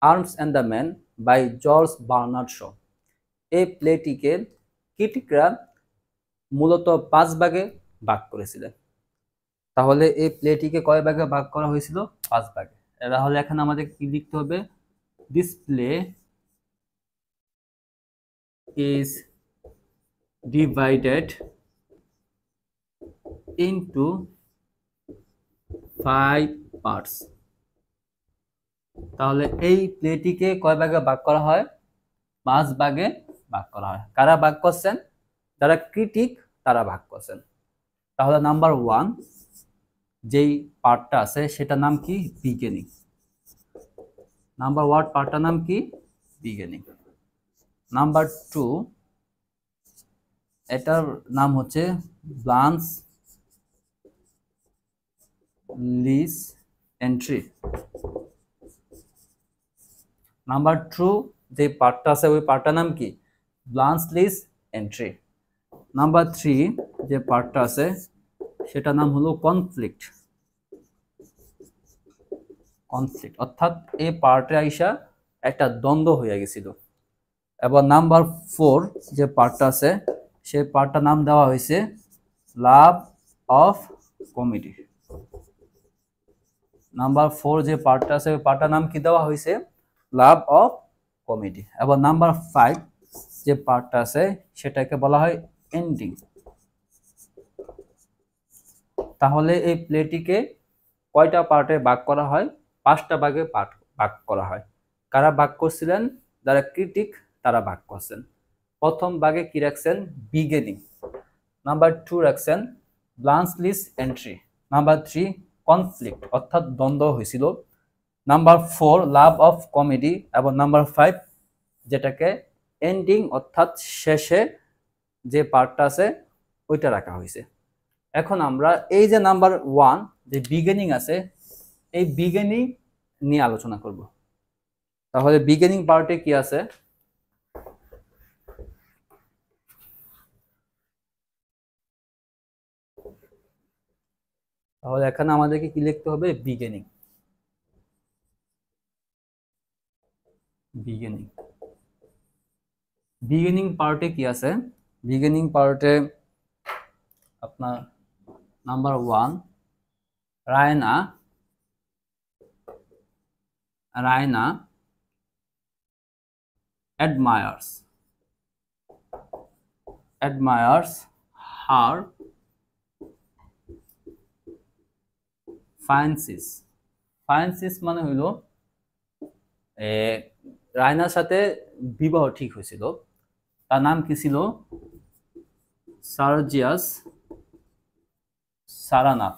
Arms and the man by George Bernard Shaw. এই প্লেটিকে ক্রিটিকরা মূলত 5 ভাগে ভাগ করেছিলেন। তাহলে এই প্লেটিকে কয় ভাগে ভাগ করা হয়েছিল? 5 ভাগে। তাহলে এখানে আমাদের কি লিখতে হবে? This play is divided into 5 parts. তাহলে এই প্লেটিকে কয় ভাগে ভাগ করা হয়? 5 ভাগে ভাগ করা হয়। কারা ভাগ করছেন? যারা ক্রিটিক তারা ভাগ করছেন। তাহলে নাম্বার 1 যেই পার্টটা আছে সেটার নাম কি? বিগিনিং। নাম্বার 1 পার্টটার নাম কি? বিগিনিং। নাম্বার 2 এটার নাম হচ্ছে ব্লান্স লিস এন্ট্রি। নাম্বার 2 যে পার্টটা আছে ওই পার্টটার নাম কি? ব্লান্স লিস এন্ট্রি। নাম্বার 3 যে পার্টটা আছে সেটার নাম হলো কনফ্লিক্ট। কনফ্লিক্ট অর্থাৎ এই পার্টে আইসা একটা দ্বন্দ্ব হয়ে গেছিল। এবং নাম্বার 4 যে পার্টটা আছে সেই পার্টটার নাম দেওয়া হয়েছে লাভ অফ কমেডি। নাম্বার 4 যে পার্টটা আছে ওই পার্টটার নাম কি দেওয়া হয়েছে? Love of comedy. এবং নাম্বার 5 যে পার্টটা আছে সেটাকে বলা হয় এন্ডিং। তাহলে এই প্লেটিকে কয়টা পার্টে ভাগ করা হয়? 5টা ভাগে ভাগ করা হয়। কারা ভাগ করছিলেন? যারা ক্রিটিক তারা ভাগ করছেন। প্রথম ভাগে কি রাখছেন? বিগিনিং। নাম্বার 2 রাখছেন ব্লান্স লিস এন্ট্রি। নাম্বার 3 কনফ্লিক্ট অর্থাৎ দ্বন্দ্ব হয়েছিল। Number 4 love of comedy. এবং নাম্বার 5 যেটাকে এন্ডিং অর্থাৎ শেষে যে পার্টটা আছে ওইটা রাখা হয়েছে। এখন আমরা এই যে নাম্বার 1 যে বিগিনিং আছে এই বিগিনিং নিয়ে আলোচনা করব। তাহলে বিগিনিং পার্টে কি আছে? তাহলে এখানে আমাদেরকে কি লিখতে হবে? বিগিনিং। বিগিনিং বিগিনিং পার্টে কি আছে? বিগিনিং পার্টে আপনার number 1 Raina Raina admires her fancies। fancies মানে হইল রায়নার সাথে বিবাহ ঠিক হয়েছিল। তার নাম কি ছিল? সার্জিয়াস সারানাফ।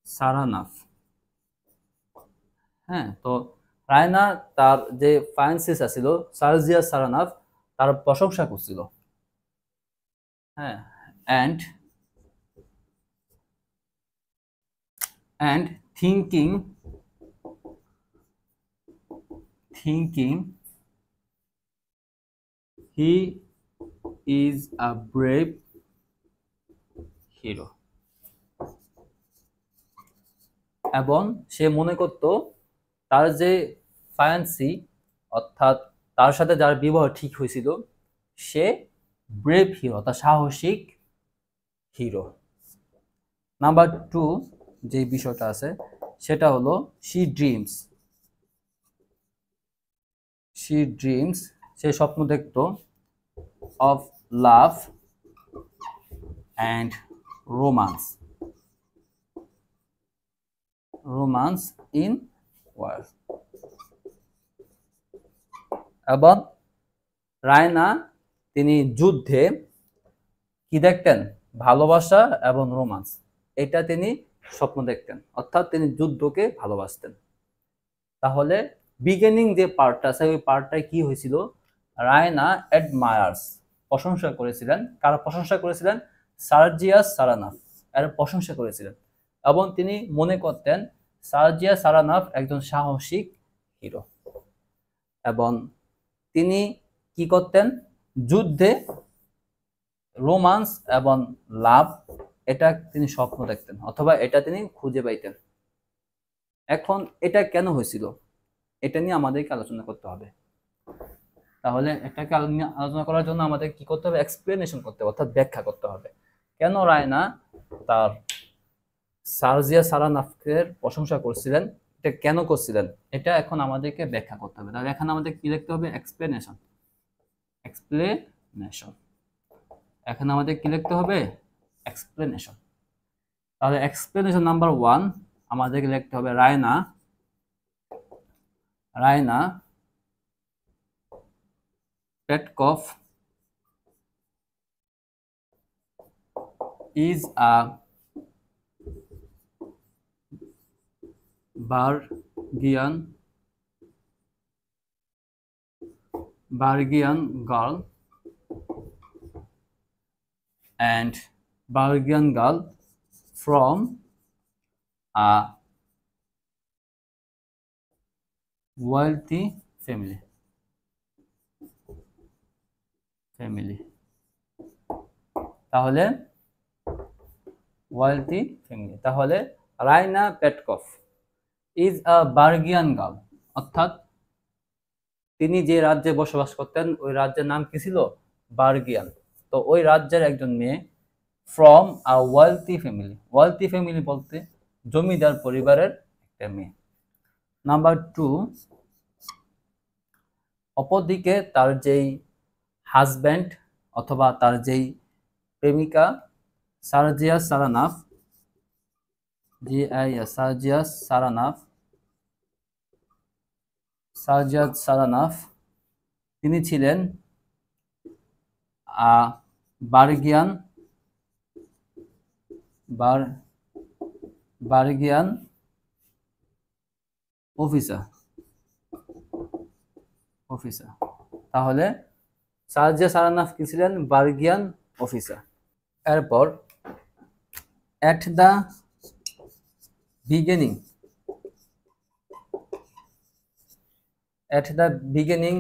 সারানাফ। হ্যাঁ, তো রায়না তার যে ফ্রান্সিস আছিল সার্জিয়াস সারানাফ তার প্রশংসা করছিল। হ্যাঁ, and thinking he is a brave hero। এবং সে মনে করত তার যে ফায়ান্সি অর্থাৎ তার সাথে যার বিবাহ ঠিক হয়েছিল সে ব্রেভ হিরো অর্থাৎ সাহসিক হিরো। নাম্বার 2 যে বিষয়টা আছে সেটা হলো she dreams সে স্বপ্ন দেখতো of love and romance in war। এবং রায়না তিনি যুদ্ধে কি দেখতেন? ভালোবাসা এবং রোমান্স এটা তিনি স্বপ্ন দেখতেন অর্থাৎ তিনি যুদ্ধকে ভালোবাসতেন। তাহলে বিগিনিং যে পার্টটা আছে ওই পার্টটায় কি হয়েছিল? রায়না অ্যাডমায়ার্স প্রশংসা করেছিলেন। কারা প্রশংসা করেছিলেন? সার্জিয়াস সারানাফ এর প্রশংসা করেছিলেন এবং তিনি মনে করতেন সার্জিয়াস সারানাফ একজন সাহসিক হিরো এবং তিনি কি করতেন? যুদ্ধে রোমান্স এবং লাভ এটা তিনি স্বপ্ন দেখতেন অথবা এটা তিনি খুঁজে পাইতেন। এখন এটা কেন হয়েছিল এটা নিয়ে আমাদেরকে আলোচনা করতে হবে। তাহলে এটাকে আলোচনা করার জন্য আমাদের কি করতে হবে, এক্সপ্লেনেশন করতে হবে, অর্থাৎ ব্যাখ্যা করতে হবে কেন রায়না তার সার্জিয়া সারানাফের প্রশংসা করছিলেন, এটা কেন করছিলেন, এটা এখন আমাদেরকে ব্যাখ্যা করতে হবে। তাহলে এখানে আমাদের কি লিখতে হবে, এক্সপ্লেনেশন। এক্সপ্লেনেশন এখানে আমাদের কি লিখতে হবে, এক্সপ্লেনেশন। তাহলে এক্সপ্লেনেশন নাম্বার 1 আমাদেরকে লিখতে হবে Raina পেটকভ is a Bargian girl and Bargian girl from a wealthy family. তাহলে wealthy family, তাহলে রায়না পেটকভ ইজ আ বার্গিয়ান গার্ল, অর্থাৎ তিনি যে রাজ্যে বসবাস করতেন ওই রাজ্যের নাম কি ছিল, বার্গিয়ান। তো ওই রাজ্যের একজন মেয়ে, from a wealthy family. Wealthy family বলতে জমিদার পরিবারের একটা মেয়ে। নাম্বার 2, অপরদিকে তার যেই হাজব্যান্ড অথবা তার যেই প্রেমিকা সার্জিয়াস সারানাফ, সার্জিয়াস সারানাফ তিনি ছিলেন বার্গিয়ান অফিসার। তাহলে সার্জিয়া সারানাফ কি ছিলেন, বার্গিয়ান অফিসার। এরপর at the beginning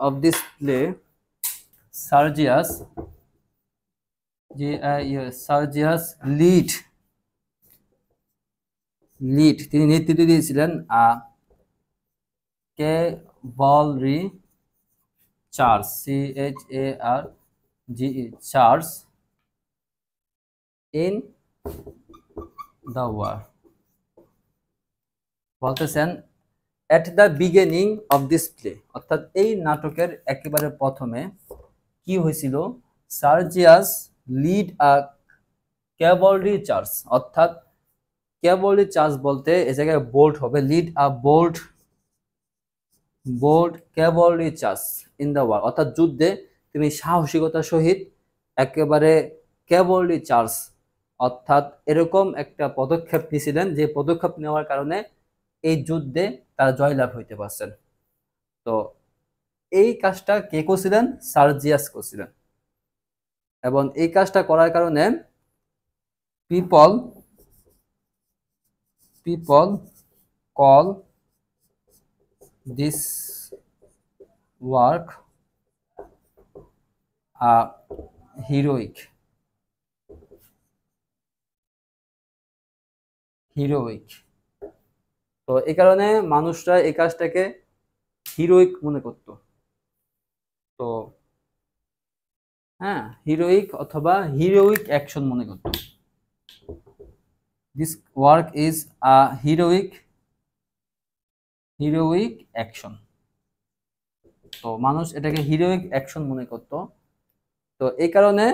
of this play Sergius lead তিনি নেতৃত্ব দিয়েছিলেন cavalry charge, charge in the war। বলতেছেন at the beginning of this play, অর্থাৎ এই নাটকের একেবারে প্রথমে কি হয়েছিল, Sergius lead a cavalry charge, অর্থাৎ ক্যাভালরি চার্জ বলতে এই জায়গায় বোল্ড হবে, lead a bold cavalry charge in the war, অর্থাৎ যুদ্ধে তিনি সাহসিকতার সহিত একেবারে ক্যাভালরি চার্জ, অর্থাৎ এরকম একটা পদক্ষেপ নিয়েছিলেন যে পদক্ষেপ নেওয়ার কারণে এই যুদ্ধে তারা জয়লাভ হইতে পারছেন। তো এই কাজটা কে করছিলেন, সার্জিয়াস করছিলেন। এবং এই কাজটা করার কারণে people call this work heroic. তো এই কারণে মানুষরা এই কাজটাকে হিরোইক মনে করত। তো হ্যাঁ, হিরোইক অথবা হিরোইক অ্যাকশন মনে করত। This work is a heroic action. তো মানুষ এটাকে হিরোইক অ্যাকশন মনে করত। তো এই কারণে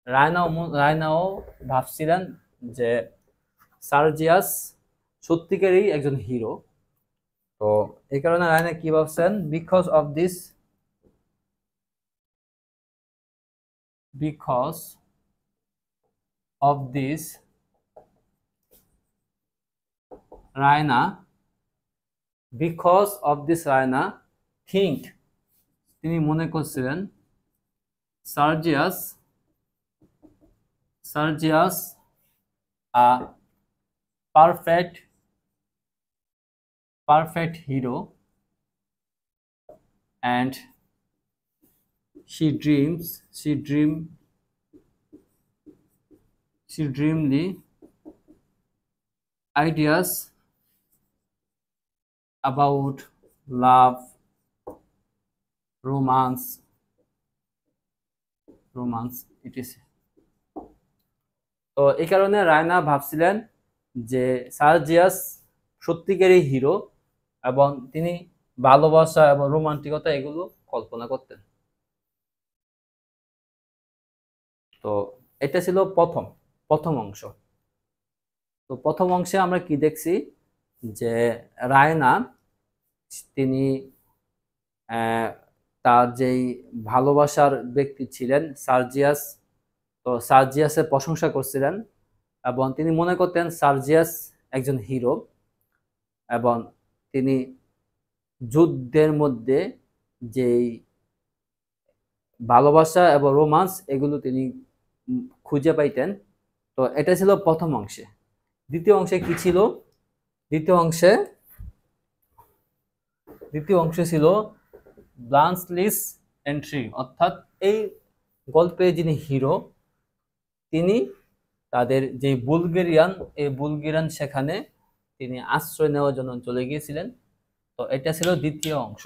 রায়নাও ভাবছিলেন যে সার্জিয়াস সত্যিকারই একজন হিরো। তো এই কারণে রায়না কি ভাবছেন, বিকজ অফ দিস রায়না তিনি মনে করছিলেন সার্জিয়াস a perfect hero and she dreamly ideas about love, romance etc. তো এই কারণে রায়না ভাবছিলেন যে সার্জিয়াস সত্যিকারই হিরো এবং তিনি ভালোবাসা এবং রোমান্টিকতা এগুলো কল্পনা করতেন। তো এটা ছিল প্রথম প্রথম অংশ। তো প্রথম অংশে আমরা কি দেখছি যে রায়না তিনি তার যেই ভালোবাসার ব্যক্তি ছিলেন সার্জিয়াস, তো সার্জিয়াসের প্রশংসা করছিলেন এবং তিনি মনে করতেন সার্জিয়াস একজন হিরো এবং তিনি যুদ্ধের মধ্যে যেই ভালোবাসা এবং রোমান্স এগুলো তিনি খুঁজে পাইতেন। তো এটা ছিল প্রথম অংশে। দ্বিতীয় অংশে কি ছিল? দ্বিতীয় অংশে ছিল ব্লান্সলিস এন্ট্রি, অর্থাৎ এই গল্পে যিনি হিরো তিনি তাদের যে বুলগেরিয়ান সেখানে তিনি আশ্রয় নেওয়ার জন্য চলে গিয়েছিলেন। তো এটা ছিল দ্বিতীয় অংশ।